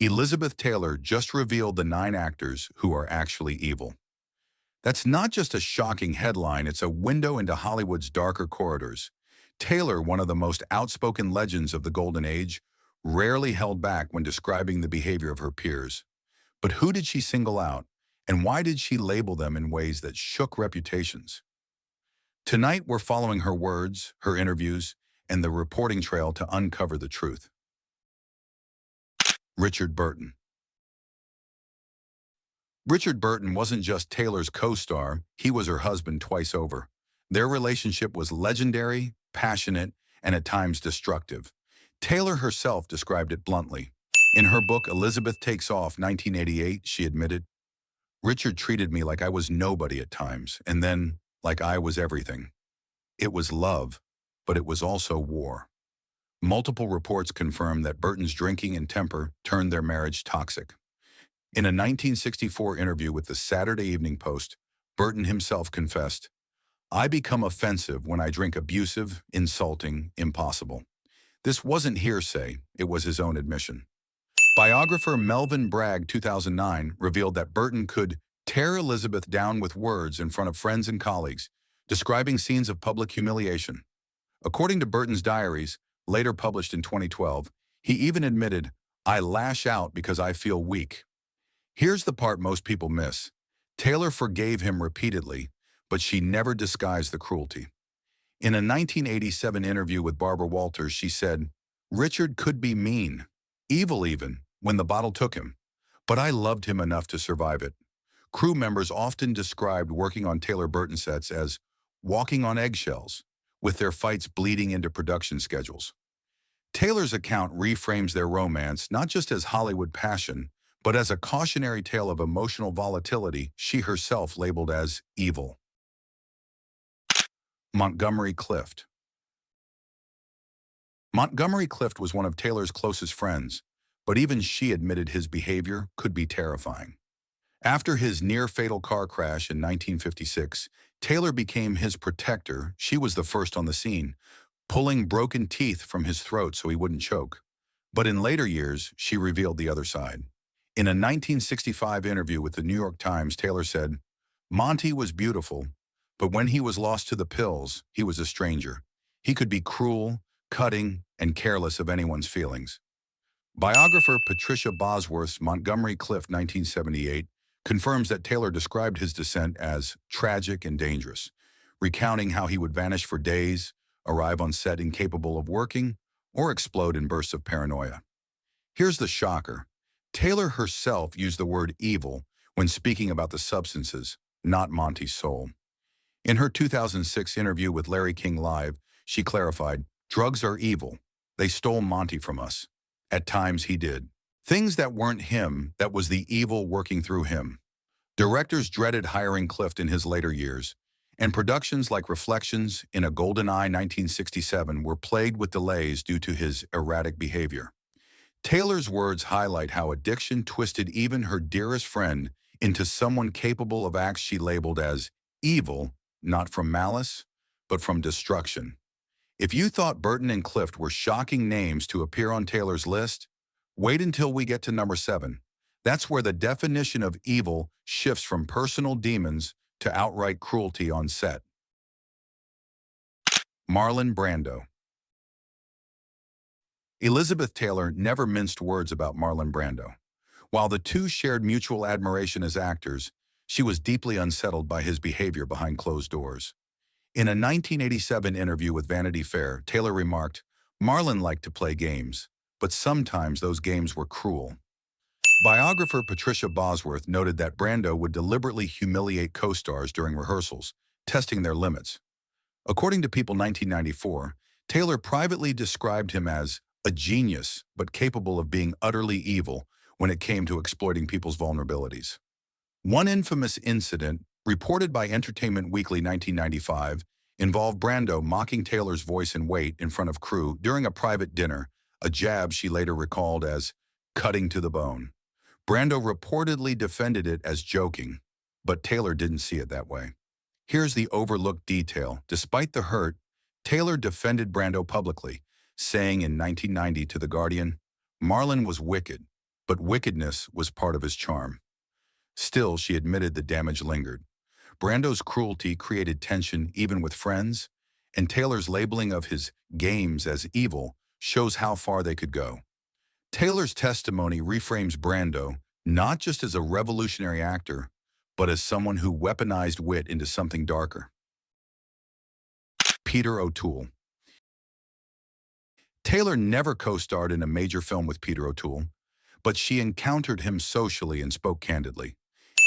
Elizabeth Taylor just revealed the 9 actors who are actually evil. That's not just a shocking headline, it's a window into Hollywood's darker corridors. Taylor, one of the most outspoken legends of the Golden Age, rarely held back when describing the behavior of her peers. But who did she single out, and why did she label them in ways that shook reputations? Tonight, we're following her words, her interviews, and the reporting trail to uncover the truth. Richard Burton. Richard Burton wasn't just Taylor's co-star, he was her husband twice over. Their relationship was legendary, passionate, and at times destructive. Taylor herself described it bluntly. In her book Elizabeth Takes Off, 1988, she admitted, "Richard treated me like I was nobody at times, and then like I was everything. It was love, but it was also war." Multiple reports confirm that Burton's drinking and temper turned their marriage toxic. In a 1964 interview with the Saturday Evening Post, Burton himself confessed, "I become offensive when I drink, abusive, insulting, impossible." This wasn't hearsay, it was his own admission. Biographer Melvin Bragg, 2009, revealed that Burton could tear Elizabeth down with words in front of friends and colleagues, describing scenes of public humiliation. According to Burton's diaries, later published in 2012, he even admitted, "I lash out because I feel weak." Here's the part most people miss. Taylor forgave him repeatedly, but she never disguised the cruelty. In a 1987 interview with Barbara Walters, she said, "Richard could be mean, evil even, when the bottle took him, but I loved him enough to survive it." Crew members often described working on Taylor Burton sets as walking on eggshells, with their fights bleeding into production schedules. Taylor's account reframes their romance not just as Hollywood passion, but as a cautionary tale of emotional volatility she herself labeled as evil. Montgomery Clift. Montgomery Clift was one of Taylor's closest friends, but even she admitted his behavior could be terrifying. After his near-fatal car crash in 1956, Taylor became his protector. She was the first on the scene, pulling broken teeth from his throat so he wouldn't choke. But in later years, she revealed the other side. In a 1965 interview with the New York Times, Taylor said, "Monty was beautiful, but when he was lost to the pills, he was a stranger. He could be cruel, cutting, and careless of anyone's feelings." Biographer Patricia Bosworth's Montgomery Clift, 1978, confirms that Taylor described his descent as tragic and dangerous, recounting how he would vanish for days, arrive on set incapable of working, or explode in bursts of paranoia. Here's the shocker. Taylor herself used the word evil when speaking about the substances, not Monty's soul. In her 2006 interview with Larry King Live, she clarified, "Drugs are evil. They stole Monty from us. At times he did. Things that weren't him, that was the evil working through him." Directors dreaded hiring Clift in his later years, and productions like Reflections in a Golden Eye 1967 were plagued with delays due to his erratic behavior. Taylor's words highlight how addiction twisted even her dearest friend into someone capable of acts she labeled as evil, not from malice, but from destruction. If you thought Burton and Clift were shocking names to appear on Taylor's list, wait until we get to number 7. That's where the definition of evil shifts from personal demons to outright cruelty on set. Marlon Brando. Elizabeth Taylor never minced words about Marlon Brando. While the two shared mutual admiration as actors, she was deeply unsettled by his behavior behind closed doors. In a 1987 interview with Vanity Fair, Taylor remarked, "Marlon liked to play games, but sometimes those games were cruel." Biographer Patricia Bosworth noted that Brando would deliberately humiliate co-stars during rehearsals, testing their limits. According to People 1994, Taylor privately described him as a genius, but capable of being utterly evil when it came to exploiting people's vulnerabilities. One infamous incident, reported by Entertainment Weekly 1995, involved Brando mocking Taylor's voice and weight in front of crew during a private dinner, a jab she later recalled as cutting to the bone. Brando reportedly defended it as joking, but Taylor didn't see it that way. Here's the overlooked detail. Despite the hurt, Taylor defended Brando publicly, saying in 1990 to The Guardian, "Marlon was wicked, but wickedness was part of his charm. Still, she admitted the damage lingered. Brando's cruelty created tension even with friends, and Taylor's labeling of his games as evil shows how far they could go. Taylor's testimony reframes Brando not just as a revolutionary actor, but as someone who weaponized wit into something darker. Peter O'Toole. Taylor never co-starred in a major film with Peter O'Toole, but she encountered him socially and spoke candidly.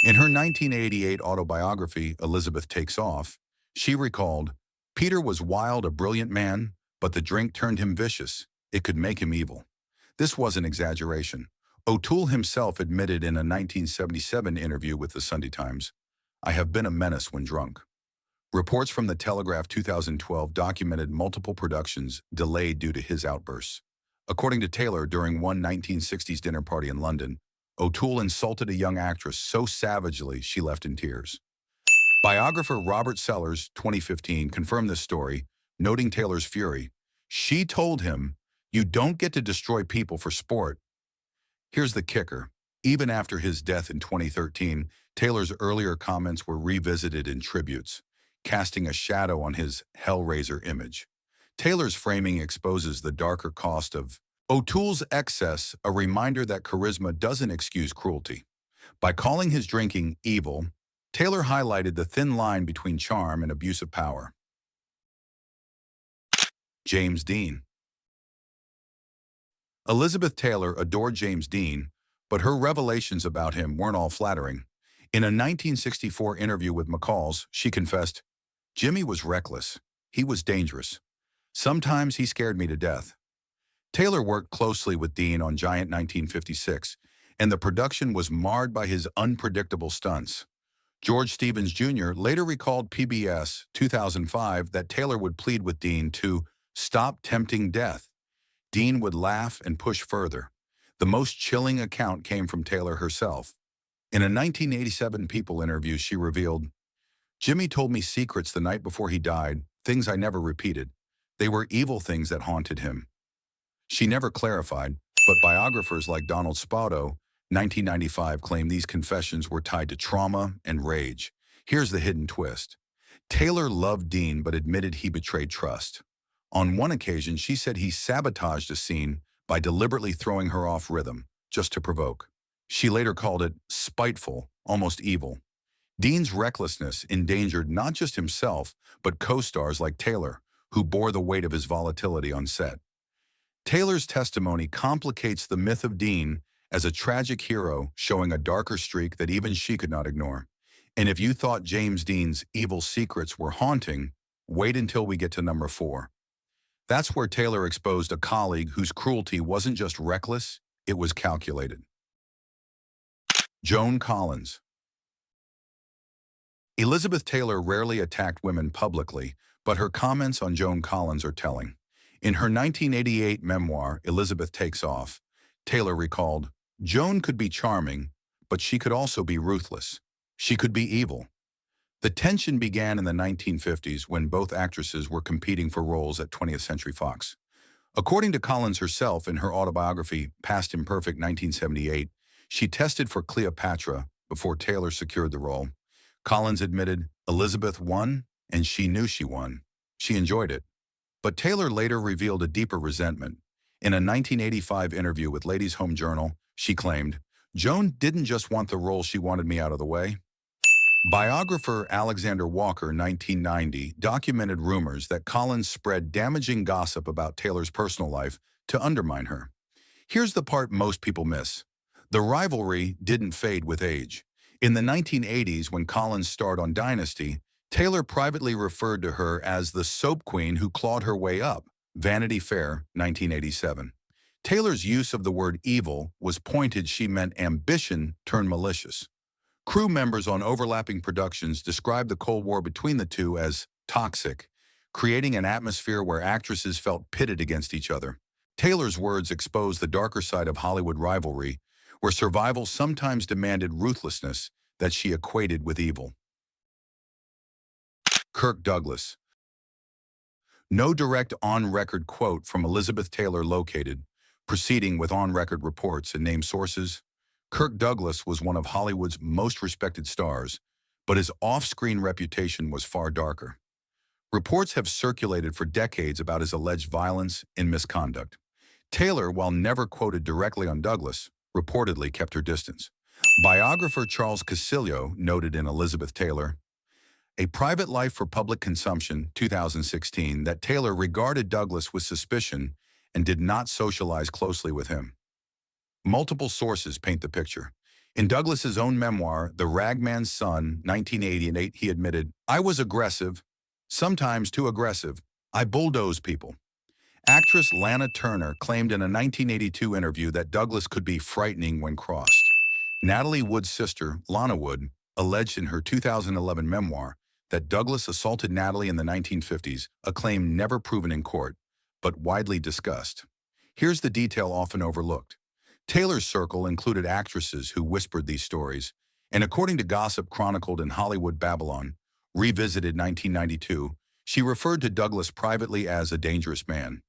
In her 1988 autobiography, Elizabeth Takes Off, she recalled, "Peter was wild, a brilliant man, but the drink turned him vicious. It could make him evil." This wasn't exaggeration. O'Toole himself admitted in a 1977 interview with the Sunday Times, "I have been a menace when drunk." Reports from the Telegraph 2012 documented multiple productions delayed due to his outbursts. According to Taylor, during one 1960s dinner party in London, O'Toole insulted a young actress so savagely she left in tears. Biographer Robert Sellers, 2015, confirmed this story, noting Taylor's fury. She told him, "You don't get to destroy people for sport." Here's the kicker. Even after his death in 2013, Taylor's earlier comments were revisited in tributes, casting a shadow on his Hellraiser image. Taylor's framing exposes the darker cost of O'Toole's excess, a reminder that charisma doesn't excuse cruelty. By calling his drinking evil, Taylor highlighted the thin line between charm and abuse of power. James Dean. Elizabeth Taylor adored James Dean, but her revelations about him weren't all flattering. In a 1964 interview with McCall's, she confessed, "Jimmy was reckless. He was dangerous. Sometimes he scared me to death." Taylor worked closely with Dean on Giant 1956, and the production was marred by his unpredictable stunts. George Stevens Jr. later recalled PBS 2005 that Taylor would plead with Dean to stop tempting death. Dean would laugh and push further. The most chilling account came from Taylor herself. In a 1987 People interview, she revealed, "Jimmy told me secrets the night before he died, things I never repeated. They were evil things that haunted him." She never clarified, but biographers like Donald Spoto, 1995, claim these confessions were tied to trauma and rage. Here's the hidden twist. Taylor loved Dean but admitted he betrayed trust. On one occasion, she said he sabotaged a scene by deliberately throwing her off rhythm, just to provoke. She later called it spiteful, almost evil. Dean's recklessness endangered not just himself, but co-stars like Taylor, who bore the weight of his volatility on set. Taylor's testimony complicates the myth of Dean as a tragic hero showing a darker streak that even she could not ignore. And if you thought James Dean's evil secrets were haunting, wait until we get to number 4. That's where Taylor exposed a colleague whose cruelty wasn't just reckless, it was calculated. Joan Collins. Elizabeth Taylor rarely attacked women publicly, but her comments on Joan Collins are telling. In her 1988 memoir, Elizabeth Takes Off, Taylor recalled, "Joan could be charming, but she could also be ruthless. She could be evil." The tension began in the 1950s when both actresses were competing for roles at 20th Century Fox. According to Collins herself in her autobiography, Past Imperfect 1978, she tested for Cleopatra before Taylor secured the role. Collins admitted, "Elizabeth won, and she knew she won. She enjoyed it." But Taylor later revealed a deeper resentment. In a 1985 interview with Ladies' Home Journal, she claimed, "Joan didn't just want the role, she wanted me out of the way." Biographer Alexander Walker, 1990, documented rumors that Collins spread damaging gossip about Taylor's personal life to undermine her. Here's the part most people miss. The rivalry didn't fade with age. In the 1980s, when Collins starred on Dynasty, Taylor privately referred to her as the soap queen who clawed her way up, Vanity Fair, 1987. Taylor's use of the word evil was pointed. She meant ambition turned malicious. Crew members on overlapping productions described the Cold War between the two as toxic, creating an atmosphere where actresses felt pitted against each other. Taylor's words exposed the darker side of Hollywood rivalry, where survival sometimes demanded ruthlessness that she equated with evil. Kirk Douglas. No direct on-record quote from Elizabeth Taylor located, Proceeding with on-record reports and named sources, Kirk Douglas was one of Hollywood's most respected stars, but his off-screen reputation was far darker. Reports have circulated for decades about his alleged violence and misconduct. Taylor, while never quoted directly on Douglas, reportedly kept her distance. Biographer Charles Casilio noted in Elizabeth Taylor, A Private Life for Public Consumption, 2016, that Taylor regarded Douglas with suspicion and did not socialize closely with him. Multiple sources paint the picture. In Douglas's own memoir, The Ragman's Son, 1988, he admitted, "I was aggressive, sometimes too aggressive. I bulldoze people." Actress Lana Turner claimed in a 1982 interview that Douglas could be frightening when crossed. Natalie Wood's sister, Lana Wood, alleged in her 2011 memoir that Douglas assaulted Natalie in the 1950s, a claim never proven in court, but widely discussed. Here's the detail often overlooked. Taylor's circle included actresses who whispered these stories, and according to gossip chronicled in Hollywood Babylon, revisited 1992, she referred to Douglas privately as a dangerous man.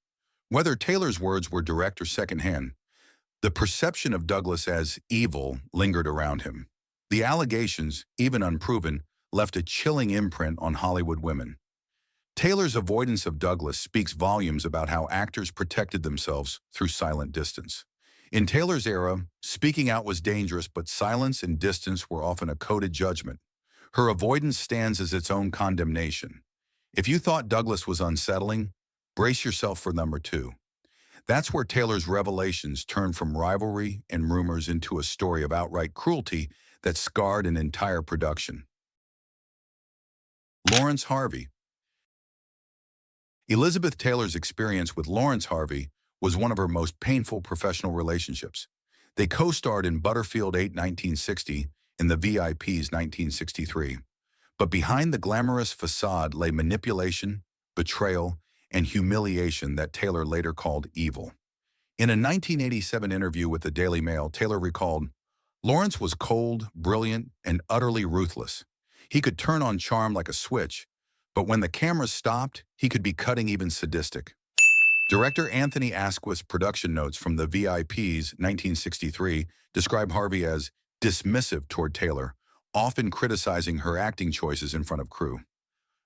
Whether Taylor's words were direct or secondhand, the perception of Douglas as evil lingered around him. The allegations, even unproven, left a chilling imprint on Hollywood women. Taylor's avoidance of Douglas speaks volumes about how actors protected themselves through silent distance. In Taylor's era, speaking out was dangerous, but silence and distance were often a coded judgment. Her avoidance stands as its own condemnation. If you thought Douglas was unsettling, brace yourself for number two. That's where Taylor's revelations turned from rivalry and rumors into a story of outright cruelty that scarred an entire production. Lawrence Harvey. Elizabeth Taylor's experience with Lawrence Harvey was one of her most painful professional relationships. They co-starred in Butterfield 8, 1960, and The VIPs, 1963. But behind the glamorous facade lay manipulation, betrayal, and humiliation that Taylor later called evil. In a 1987 interview with the Daily Mail, Taylor recalled, "Lawrence was cold, brilliant, and utterly ruthless. He could turn on charm like a switch, but when the camera stopped, he could be cutting, even sadistic." Director Anthony Asquith's production notes from The VIPs, 1963, describe Harvey as dismissive toward Taylor, often criticizing her acting choices in front of crew.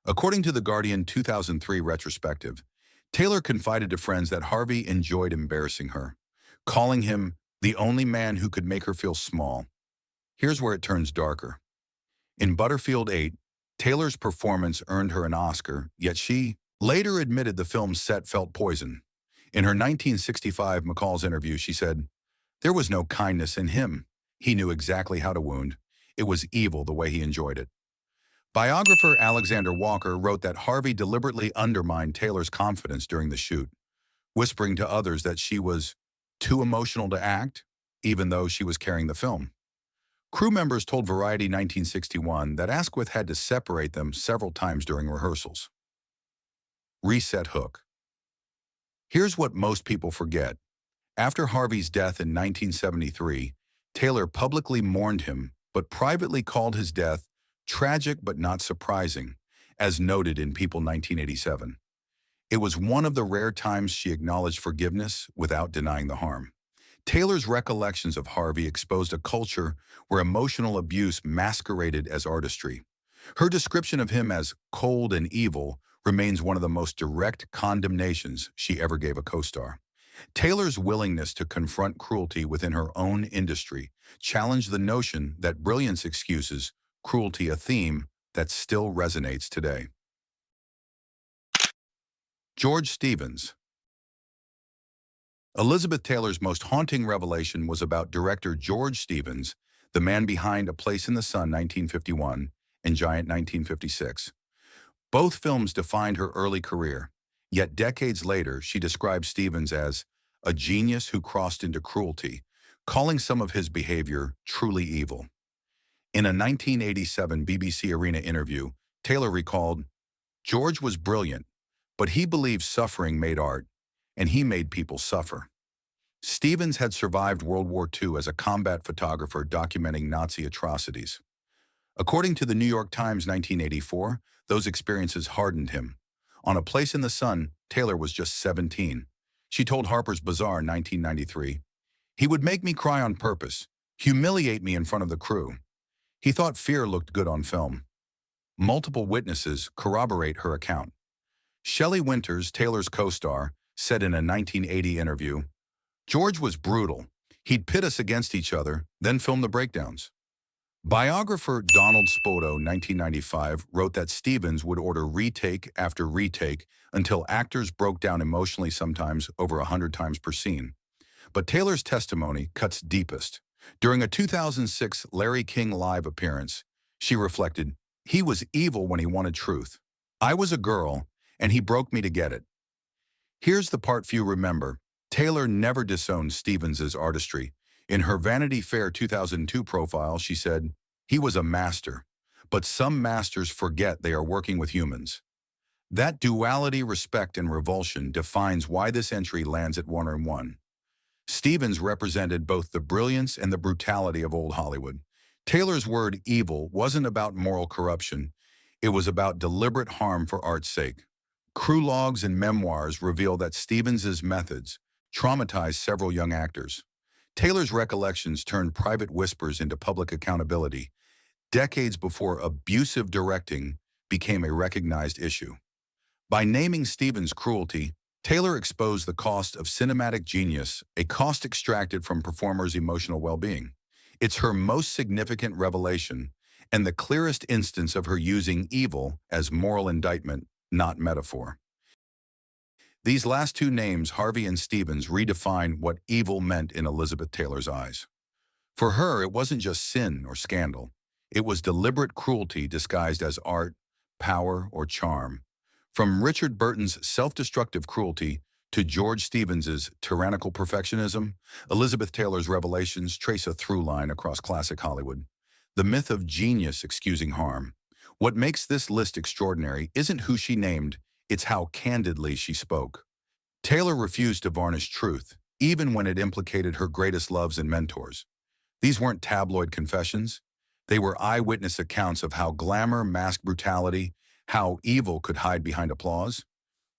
According to The Guardian 2003 retrospective, Taylor confided to friends that Harvey enjoyed embarrassing her, calling him the only man who could make her feel small. Here's where it turns darker. In Butterfield 8, Taylor's performance earned her an Oscar, yet she later admitted the film's set felt poison. In her 1965 McCall's interview, she said, "There was no kindness in him. He knew exactly how to wound. It was evil the way he enjoyed it." Biographer Alexander Walker wrote that Harvey deliberately undermined Taylor's confidence during the shoot, whispering to others that she was too emotional to act, even though she was carrying the film. Crew members told Variety 1961 that Asquith had to separate them several times during rehearsals. Reset hook. Here's what most people forget. After Harvey's death in 1973, Taylor publicly mourned him, but privately called his death tragic but not surprising, as noted in People 1987. It was one of the rare times she acknowledged forgiveness without denying the harm. Taylor's recollections of Harvey exposed a culture where emotional abuse masqueraded as artistry. Her description of him as cold and evil remains one of the most direct condemnations she ever gave a co-star. Taylor's willingness to confront cruelty within her own industry challenged the notion that brilliance excuses cruelty, a theme that still resonates today. George Stevens. Elizabeth Taylor's most haunting revelation was about director George Stevens, the man behind A Place in the Sun, 1951, and Giant, 1956. Both films defined her early career, yet decades later she described Stevens as a genius who crossed into cruelty, calling some of his behavior truly evil. In a 1987 BBC Arena interview, Taylor recalled, "George was brilliant, but he believed suffering made art, and he made people suffer." Stevens had survived World War II as a combat photographer documenting Nazi atrocities. According to the New York Times 1984, those experiences hardened him. On A Place in the Sun, Taylor was just 17. She told Harper's Bazaar in 1993, "He would make me cry on purpose, humiliate me in front of the crew. He thought fear looked good on film." Multiple witnesses corroborate her account. Shelley Winters, Taylor's co-star, said in a 1980 interview, "George was brutal. He'd pit us against each other, then film the breakdowns." Biographer Donald Spoto, 1995, wrote that Stevens would order retake after retake until actors broke down emotionally, sometimes over 100 times per scene. But Taylor's testimony cuts deepest. During a 2006 Larry King Live appearance, she reflected, "He was evil when he wanted truth. I was a girl, and he broke me to get it." Here's the part few remember. Taylor never disowned Stevens's artistry. In her Vanity Fair 2002 profile, she said, "He was a master, but some masters forget they are working with humans." That duality, respect and revulsion, defines why this entry lands at 101. Stevens represented both the brilliance and the brutality of old Hollywood. Taylor's word evil wasn't about moral corruption. It was about deliberate harm for art's sake. Crew logs and memoirs reveal that Stevens's methods traumatized several young actors. Taylor's recollections turned private whispers into public accountability, decades before abusive directing became a recognized issue. By naming Stevens' cruelty, Taylor exposed the cost of cinematic genius, a cost extracted from performers' emotional well-being. It's her most significant revelation and the clearest instance of her using evil as moral indictment, not metaphor. These last two names, Harvey and Stevens, redefine what evil meant in Elizabeth Taylor's eyes. For her, it wasn't just sin or scandal. It was deliberate cruelty disguised as art, power, or charm. From Richard Burton's self-destructive cruelty to George Stevens's tyrannical perfectionism, Elizabeth Taylor's revelations trace a through line across classic Hollywood. The myth of genius excusing harm. What makes this list extraordinary isn't who she named, it's how candidly she spoke. Taylor refused to varnish truth, even when it implicated her greatest loves and mentors. These weren't tabloid confessions. They were eyewitness accounts of how glamour masked brutality, how evil could hide behind applause.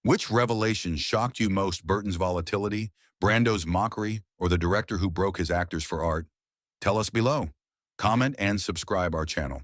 Which revelation shocked you most, Burton's volatility, Brando's mockery, or the director who broke his actors for art? Tell us below. Comment and subscribe our channel.